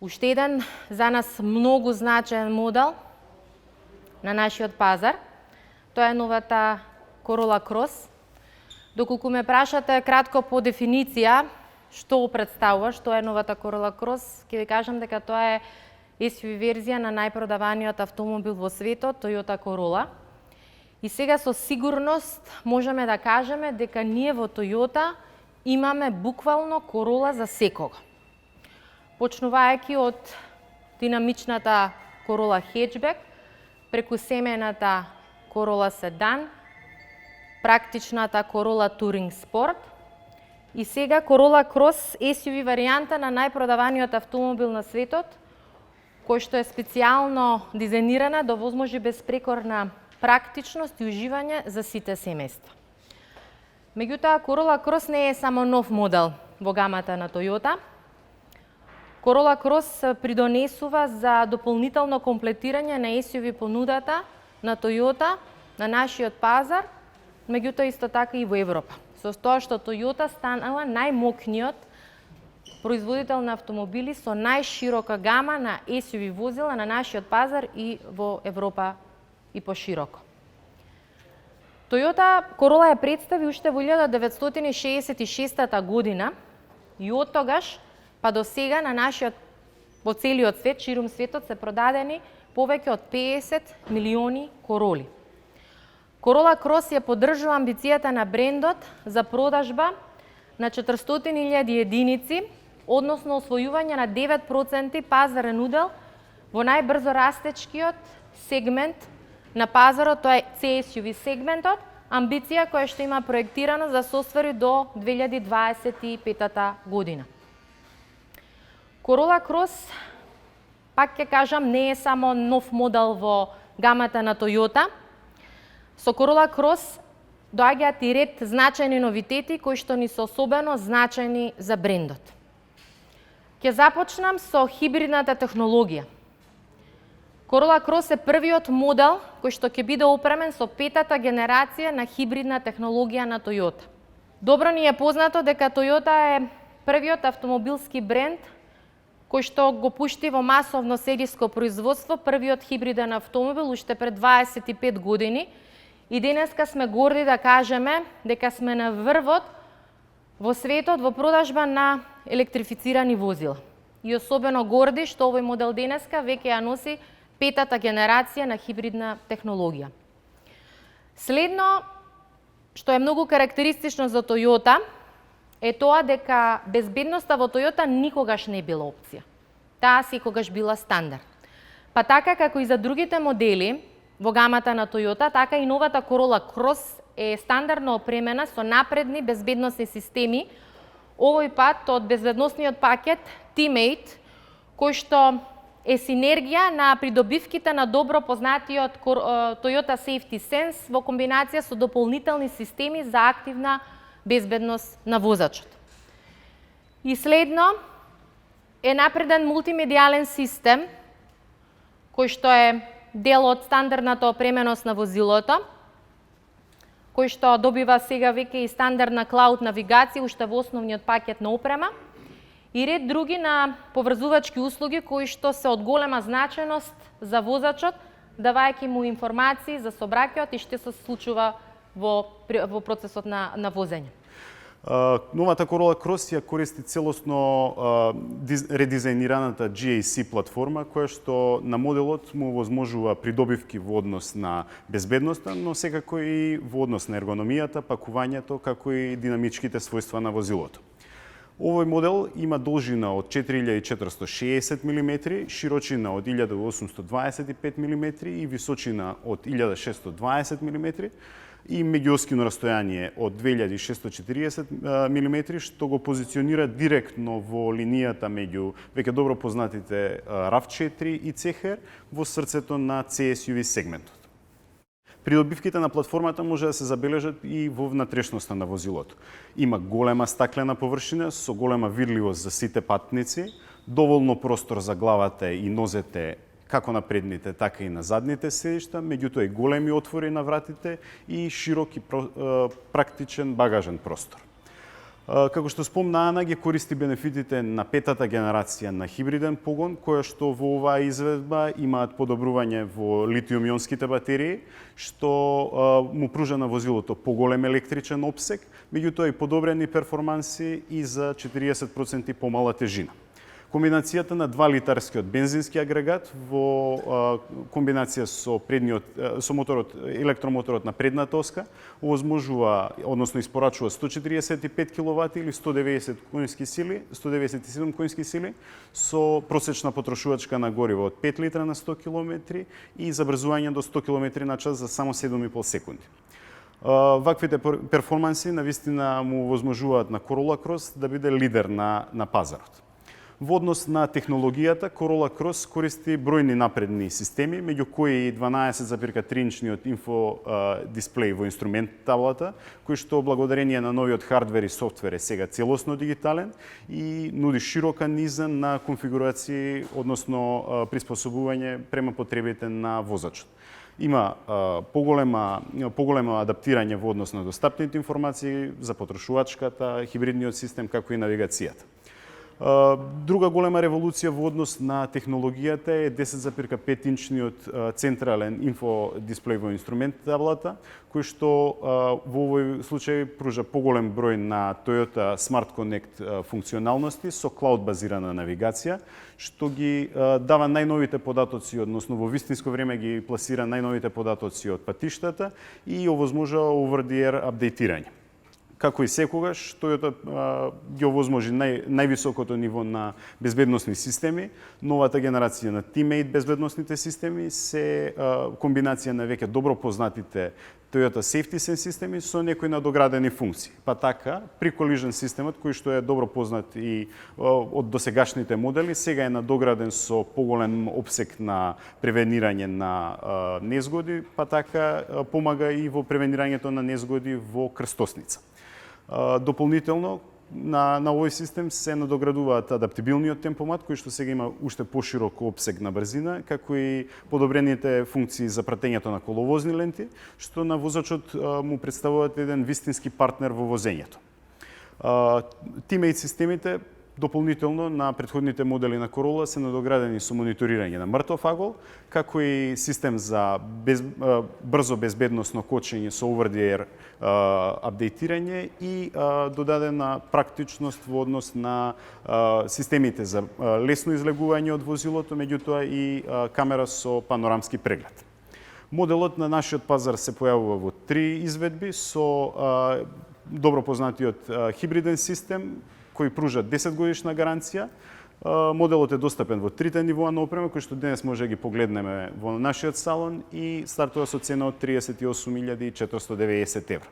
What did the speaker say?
Уште еден за нас многу значаен модел на нашиот пазар, тоа е новата Corolla Cross. Доколку ме прашате кратко по дефиниција, што представува, што е новата Corolla Cross, ќе ви кажам дека тоа е SUV верзија на најпродаваниот автомобил во светот, Toyota Corolla. И сега со сигурност можеме да кажеме дека ние во Toyota имаме буквално Corolla за секого. Почнувајќи од динамичната Corolla Hatchback, преку семејната Corolla Sedan, практичната Corolla Touring Sport и сега Corolla Cross SUV варијанта на најпродаваниот автомобил на светот, кој што е специјално дизајнирана да возможи безпрекорна практичност и уживање за сите семејства. Меѓутоа, Corolla Cross не е само нов модел во гамата на Toyota. Corolla Cross придонесува за дополнително комплетирање на SUV понудата на Toyota на нашиот пазар, меѓутоа исто така и во Европа. Со тоа што Toyota станала најмокниот производител на автомобили со најширока гама на SUV возила на нашиот пазар и во Европа и пошироко. Toyota Corolla ја представи уште во 1966 година и од тогаш па до сега на нашиот во целиот свет, ширум светот се продадени повеќе од 50 милиони Corolla. Corolla Cross ја поддржува амбицијата на брендот за продажба на 400.000 единици, односно освојување на 9% пазарен удел во најбрзо растечкиот сегмент на пазарот, тоа е CSUV сегментот, амбиција која што има проектирано да се оствари до 2025 година. Corolla Cross, пак ќе кажам, не е само нов модел во гамата на Toyota. Со Corolla Cross доаѓаат и ред значајни новитети кои што ни се особено значајни за брендот. Ќе започнам со хибридната технологија. Corolla Cross е првиот модел кој што ќе биде опремен со петата генерација на хибридна технологија на Toyota. Добро ни е познато дека Toyota е првиот автомобилски бренд кој што го пушти во масовно сериско производство првиот хибриден автомобил уште пред 25 години и денеска сме горди да кажеме дека сме на врвот во светот во продажба на електрифицирани возила. И особено горди што овој модел денеска веќе ја носи петата генерација на хибридна технологија. Следно, што е многу карактеристично за Toyota, е тоа дека безбедноста во Toyota никогаш не била опција. Таа секогаш била стандард. Па така како и за другите модели во гамата на Toyota, така и новата Corolla Cross е стандардно опремена со напредни безбедносни системи, овој пат од безбедносниот пакет Teammate, кој што е синергија на придобивките на добро познатиот Toyota Safety Sense во комбинација со дополнителни системи за активна безбедност на возачот. И следно е напреден мултимедијален систем кој што е дел од стандардната опременост на возилото, кој што добива сега веќе и стандардна клауд навигација уште во основниот пакет на опрема и ред други на поврзувачки услуги кои што се од голема значајност за возачот, давајќи му информации за сообраќајот и што се случува во процесот на возење. Новата Corolla Cross ја користи целосно редизајнираната GAC платформа, која што на моделот му возможува придобивки во однос на безбедноста, но секако и во однос на ергономијата, пакувањето, како и динамичките својства на возилото. Овој модел има должина од 4460 мм, широчина од 1825 мм и височина од 1620 мм и меѓуоскино растојание од 2640 мм, што го позиционира директно во линијата меѓу веќе добро познатите RAV4 и CHR во срцето на CSUV сегментот. Придобивките на платформата може да се забележат и во внатрешноста на возилото. Има голема стаклена површина со голема видливост за сите патници, доволно простор за главата и нозете како на предните, така и на задните седишта, меѓутоа и големи отвори на вратите и широк и практичен багажен простор. Како што спомна Ана, ги користи бенефитите на петата генерација на хибриден погон, која што во оваа изведба имаат подобрување во литиум-ионските батерии, што му пружа на возилото поголем електричен опсек, меѓутоа и подобрени перформанси и за 40% помала тежина. Комбинацијата на 2-литарскиот бензински агрегат во комбинација со моторот, електромоторот на предната оска овозможува, односно испорачува 145 киловати или 190 конски сили, 197 конски сили со просечна потрошувачка на гориво од 5 литра на 100 км и забрзување до 100 км на час за само 7,5 секунди. Ваквите перформанси навистина му овозможуваат на Corolla Cross да биде лидер на пазарот. Во однос на технологијата, Corolla Cross користи бројни напредни системи, меѓу кои и 12,3-инчниот инфо дисплеј во инструмент таблата, кој што благодарение на новиот хардвер и софтвер е сега целосно дигитален и нуди широка низа на конфигурации, односно приспособување према потребите на возачот. Има поголемо адаптирање во однос на достапните информации за потрошувачката, хибридниот систем, како и навигацијата. Друга голема револуција во однос на технологијата е 10,5-инчниот централен инфо дисплеј во инструмент таблата, кој што во овој случај пружа поголем број на Toyota Smart Connect функционалности со клауд базирана навигација, што ги дава најновите податоци, односно во вистинско време ги пласира најновите податоци од патиштата и овозможува over the air апдейтирање. Како и секогаш, Toyota ги овозможи највисокото ниво на безбедносни системи. Новата генерација на Teammate безбедносните системи се комбинација на веќе добро познатите Toyota Safety Sense системи со некои надоградени функции. Па така, Pre-Collision системот, кој што е добро познат и од досегашните модели, сега е надограден со поголем опсек на превенирање на незгоди, па така помага и во превенирањето на незгоди во крстосница. Дополнително, на овој систем се надоградуваат адаптибилниот темпомат, кој што сега има уште поширок опсег на брзина, како и подобрените функции за пратењето на коловозни ленти, што на возачот му представуваат еден вистински партнер во возењето. Teammate системите дополнително на претходните модели на Corolla се надоградени со мониторирање на мртов агол, како и систем за брзо безбедносно кочење со over the air апдейтирање и додадена практичност во однос на системите за лесно излегување од возилото, меѓутоа и камера со панорамски преглед. Моделот на нашиот пазар се појавува во 3 изведби со добро познатиот хибриден систем, кој пружа 10 годишна гаранција. Моделот е достапен во 3 нивоа на опрема, кои што денес може да ги погледнеме во нашиот салон и стартува со цена од 38.490 евра.